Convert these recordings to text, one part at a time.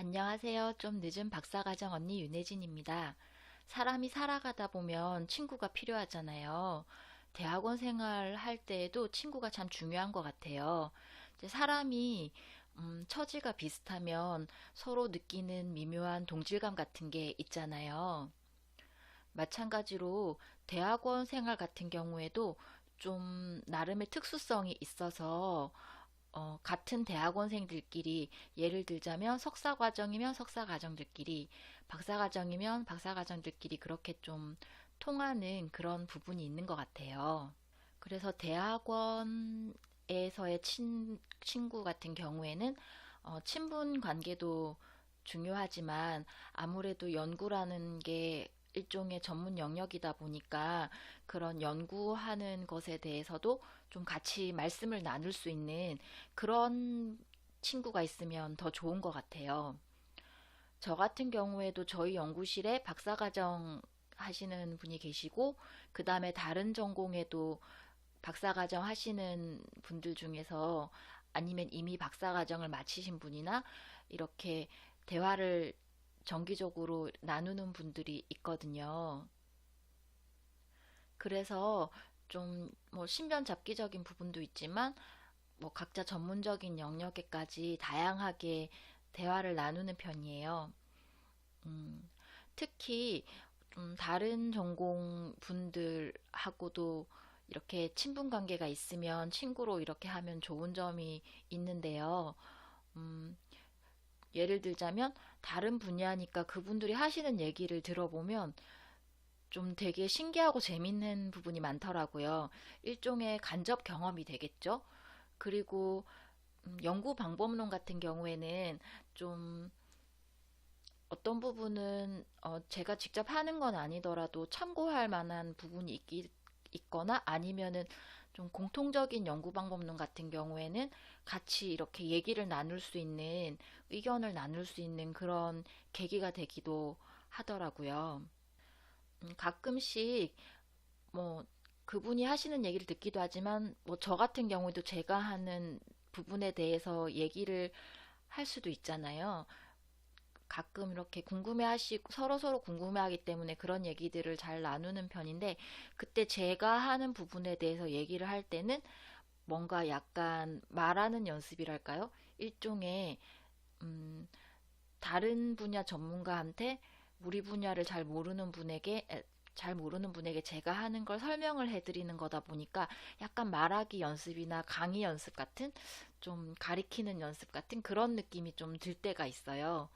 안녕하세요. 좀 늦은 박사과정 언니 윤혜진입니다. 사람이 살아가다 보면 친구가 필요하잖아요. 대학원 생활 할 때에도 친구가 참 중요한 것 같아요. 이제 사람이 처지가 비슷하면 서로 느끼는 미묘한 동질감 같은 게 있잖아요. 마찬가지로 대학원 생활 같은 경우에도 좀 나름의 특수성이 있어서 같은 대학원생들끼리 예를 들자면 석사과정이면 석사과정들끼리 박사과정이면 박사과정들끼리 그렇게 좀 통하는 그런 부분이 있는 것 같아요. 그래서 대학원에서의 친구 같은 경우에는 친분 관계도 중요하지만 아무래도 연구라는 게 일종의 전문 영역이다 보니까 그런 연구하는 것에 대해서도 좀 같이 말씀을 나눌 수 있는 그런 친구가 있으면 더 좋은 것 같아요. 저 같은 경우에도 저희 연구실에 박사과정 하시는 분이 계시고, 그 다음에 다른 전공에도 박사과정 하시는 분들 중에서 아니면 이미 박사과정을 마치신 분이나 이렇게 대화를 정기적으로 나누는 분들이 있거든요. 그래서 좀 뭐 신변잡기적인 부분도 있지만 뭐 각자 전문적인 영역에까지 다양하게 대화를 나누는 편이에요. 음, 특히 좀 다른 전공 분들하고도 이렇게 친분 관계가 있으면 친구로 이렇게 하면 좋은 점이 있는데요. 음, 예를 들자면 다른 분야니까 그분들이 하시는 얘기를 들어보면 좀 되게 신기하고 재밌는 부분이 많더라고요. 일종의 간접 경험이 되겠죠? 그리고 연구 방법론 같은 경우에는 좀 어떤 부분은 제가 직접 하는 건 아니더라도 참고할 만한 부분이 있거나 아니면은 좀 공통적인 연구 방법론 같은 경우에는 같이 이렇게 얘기를 나눌 수 있는 의견을 나눌 수 있는 그런 계기가 되기도 하더라고요. 가끔씩 뭐 그분이 하시는 얘기를 듣기도 하지만 뭐 저 같은 경우에도 제가 하는 부분에 대해서 얘기를 할 수도 있잖아요. 가끔 이렇게 궁금해하시고 서로서로 궁금해하기 때문에 그런 얘기들을 잘 나누는 편인데 그때 제가 하는 부분에 대해서 얘기를 할 때는 뭔가 약간 말하는 연습이랄까요? 일종의 음, 다른 분야 전문가한테 우리 분야를 잘 모르는 분에게 제가 하는 걸 설명을 해드리는 거다 보니까 약간 말하기 연습이나 강의 연습 같은 좀 가리키는 연습 같은 그런 느낌이 좀 들 때가 있어요.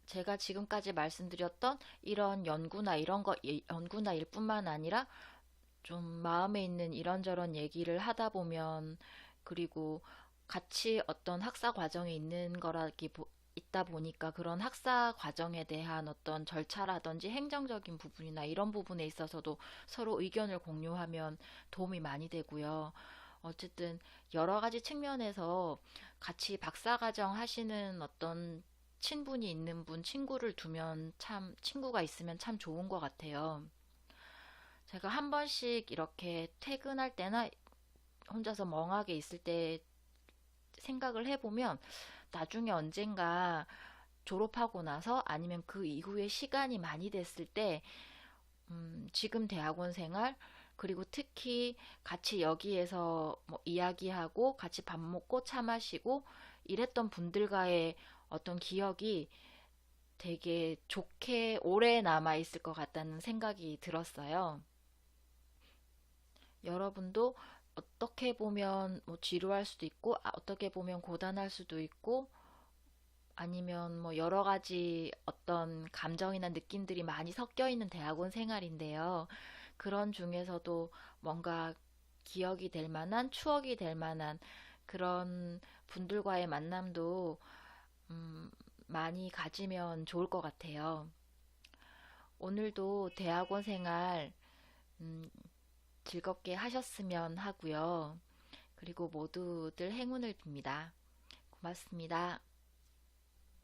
제가 지금까지 말씀드렸던 이런 연구나 일뿐만 아니라 좀 마음에 있는 이런저런 얘기를 하다 보면 그리고 같이 어떤 학사 과정에 있다 보니까 그런 학사 과정에 대한 어떤 절차라든지 행정적인 부분이나 이런 부분에 있어서도 서로 의견을 공유하면 도움이 많이 되고요. 어쨌든 여러 가지 측면에서 같이 박사 과정 하시는 어떤 친분이 있는 친구를 두면 친구가 있으면 참 좋은 것 같아요. 제가 한 번씩 이렇게 퇴근할 때나 혼자서 멍하게 있을 때 생각을 해보면 나중에 언젠가 졸업하고 나서 아니면 그 이후에 시간이 많이 됐을 때 지금 대학원 생활 그리고 특히 같이 여기에서 뭐 이야기하고 같이 밥 먹고 차 마시고 이랬던 분들과의 어떤 기억이 되게 좋게 오래 남아 있을 것 같다는 생각이 들었어요. 여러분도 어떻게 보면 뭐 지루할 수도 있고, 어떻게 보면 고단할 수도 있고, 아니면 뭐 여러 가지 어떤 감정이나 느낌들이 많이 섞여 있는 대학원 생활인데요. 그런 중에서도 뭔가 기억이 될 만한, 추억이 될 만한 그런 분들과의 만남도 음, 많이 가지면 좋을 것 같아요. 오늘도 대학원 생활 음, 즐겁게 하셨으면 하고요. 그리고 모두들 행운을 빕니다. 고맙습니다.